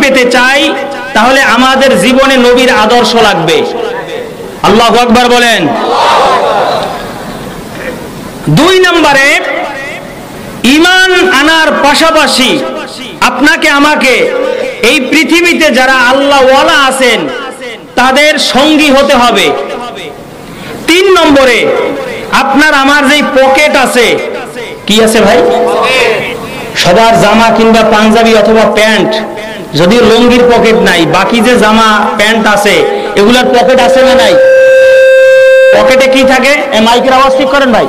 পেতে চাই তাহলে আমাদের জীবনে নবীর আদর্শ লাগবে। আল্লাহু আকবার বলেন। 2 নম্বরে ঈমান আনার পাশাপাশি আপনাকে আমাকে এই পৃথিবীতে যারা আল্লাহ ওয়ালা আছেন তাদের সঙ্গী হতে হবে। 3 নম্বরে আপনার আমার যে পকেট আছে, কি আছে ভাই? সবার জামা কিংবা পাঞ্জাবি অথবা প্যান্ট, যদিও লুঙ্গির পকেট নাই, বাকি যে জামা প্যান্ট আছে এগুলার পকেট আছে না নাই? পকেটে কি থাকে? মাইকের আওয়াজ ঠিক করেন ভাই।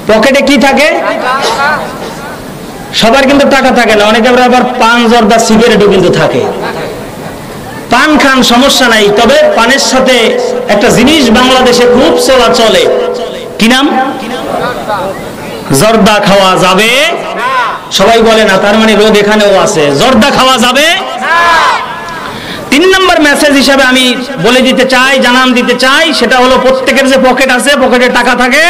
পকেটে কি থাকে? সবার কিন্তু টাকা থাকে না, অনেকে আবার পান, জর্দা, সিগারেটও কিন্তু থাকে। পান খান, সমস্যা নাই, তবে পানের সাথে একটা জিনিস বাংলাদেশে খুব চলে, কি নাম? জর্দা খাওয়া যাবে? সবাই বলে না, তার মানে রোগ এখানেও আছে। জর্দা খাওয়া যাবে? 3 নম্বর মেসেজ হিসাবে আমি বলে দিতে চাই, জানান দিতে চাই, সেটা হলো প্রত্যেকের যে পকেট আছে, পকেটে টাকা থাকে,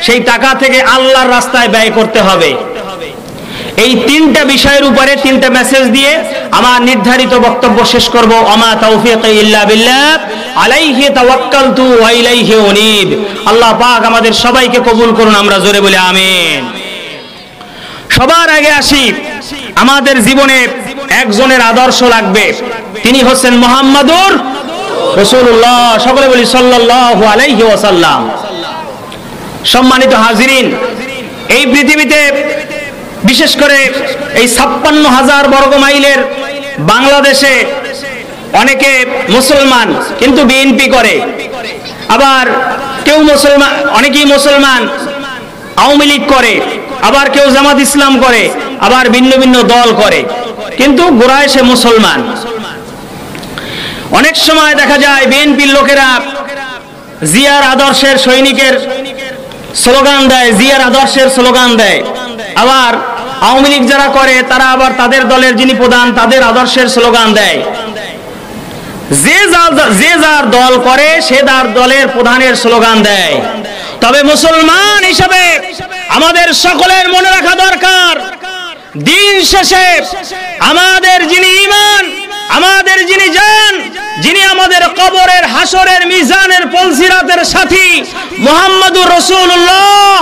সেই টাকা থেকে আল্লাহর রাস্তায় ব্যয় করতে হবে। এই 3টা বিষয়ের উপরে 3টা মেসেজ দিয়ে আমার নির্ধারিত বক্তব্য শেষ করব। আমা তাওফীক ইল্লা বিল্লাহ, আলাইহি তাওয়াক্কালতু ওয়া ইলাইহি উনীব। আল্লাহ পাক আমাদের সবাইকে কবুল করুন, আমরা জোরে বলি আমিন। সবার আগে আসি, আমাদের জীবনে একজনের আদর্শ লাগবে, তিনি হচ্ছেন মুহাম্মাদুর রাসূলুল্লাহ। সকলে বলি সাল্লাল্লাহু আলাইহি ওয়াসাল্লাম। সম্মানিত হাজিরিন, এই পৃথিবীতে বিশেষ করে এই 56,000 বর্গ মাইলের বাংলাদেশে অনেকে মুসলমান কিন্তু বিএনপি করে, আবার কেউ মুসলমান, অনেকেই মুসলমান আওয়ামী লীগ করে, আবার কেউ জামাত ইসলাম করে, আবার ভিন্ন ভিন্ন দল করে, কিন্তু গোড়ায় সে মুসলমান। অনেক সময় দেখা যায় বিএনপির লোকেরা জিয়ার আদর্শের সৈনিকের স্লোগান দেয়, জিয়ার আদর্শের স্লোগান দেয়, আবার আওয়ামী লীগ যারা করে তারা আবার তাদের দলের যিনি প্রধান তাদের আদর্শের স্লোগান দেয়। যে যার দল করে সে তার দলের প্রধানের স্লোগান দেয়। তবে মুসলমান হিসাবে আমাদের সকলের মনে রাখা দরকার, দিন শেষে আমাদের যিনি ঈমান, আমাদের যিনি জান, যিনি আমাদের কবরের, হাসরের, মিজানের, পুলসিরাতের সাথী মুহাম্মাদুর রাসূলুল্লাহ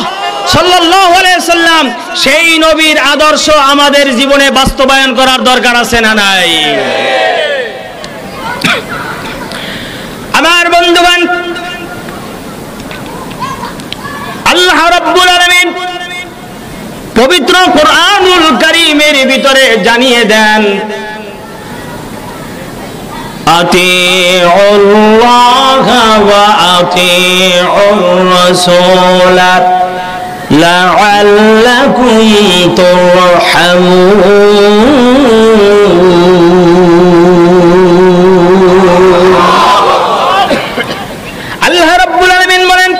সাল্লাল্লাহু আলাইহি সাল্লাম, সেই নবীর আদর্শ আমাদের জীবনে বাস্তবায়ন করার দরকার আছে না নাই? আমার বন্ধুগণ, আল্লাহ রাব্বুল আলামিন পবিত্র কোরআনুল কারীমের ভিতরে জানিয়ে দেন, আতিউল্লাহ ওয়া আতিউর রাসূল লাআল্লাকুম তুরহামুন। আল্লাহ রাব্বুল আলামিন বলেন,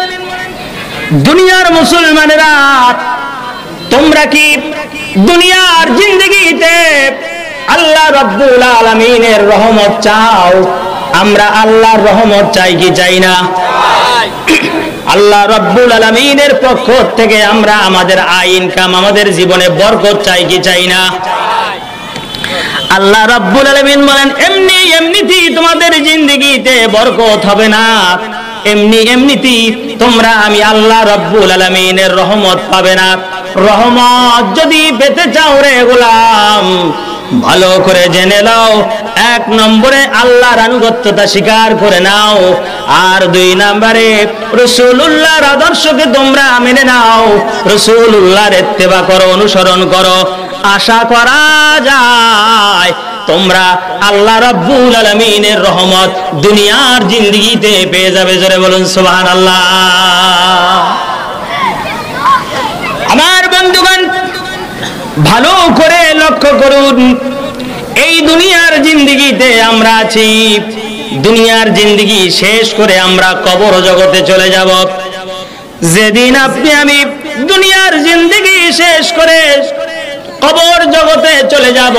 দুনিয়ার মুসলমানেরা, তোমরা কি দুনিয়ার জিন্দেগিতে আল্লাহ রাব্বুল আলামিনের রহমত চাও? আমরা আল্লাহর রহমত চাই কি চাই না? আল্লাহ রাব্বুল আলামিনের পক্ষ থেকে আমরা আমাদের আয় ইনকাম, আমাদের জীবনে বরকত চাই কি চাই না? আল্লাহ রাব্বুল আলামিন বলেন, এমনিতেই তোমাদের জিন্দেগিতে বরকত হবে না, এমনিতেই তোমরা আমি আল্লাহ রাব্বুল আলামিনের রহমত পাবে না। রহমত যদি পেতে চাও রে গোলাম, ভালো করে জেনে নাও, 1 নম্বরে আল্লাহর আনুগত্যতা স্বীকার করে নাও, আর 2 নম্বরে রাসূলুল্লাহর আদর্শকে তোমরা মেনে নাও, রাসূলুল্লাহর ইত্তেবা করো, অনুসরণ করো। আশা করা যায় তোমরা আল্লাহ রাব্বুল আলামিনের রহমত দুনিয়ার জিন্দেগিতে পেয়ে যাবে। জোরে বলুন সুবহানাল্লাহ। আমার বন্ধুগণ, ভালো করে লক্ষ্য করুন, এই দুনিয়ার জিন্দেগিতে আমরা আছি, দুনিয়ার জিন্দেগি শেষ করে আমরা কবর জগতে চলে যাব। যেদিন আপনি আমি দুনিয়ার জিন্দেগি শেষ করে কবর জগতে চলে যাব,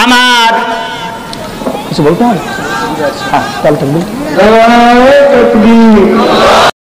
আমার কিছু বলতে হয়?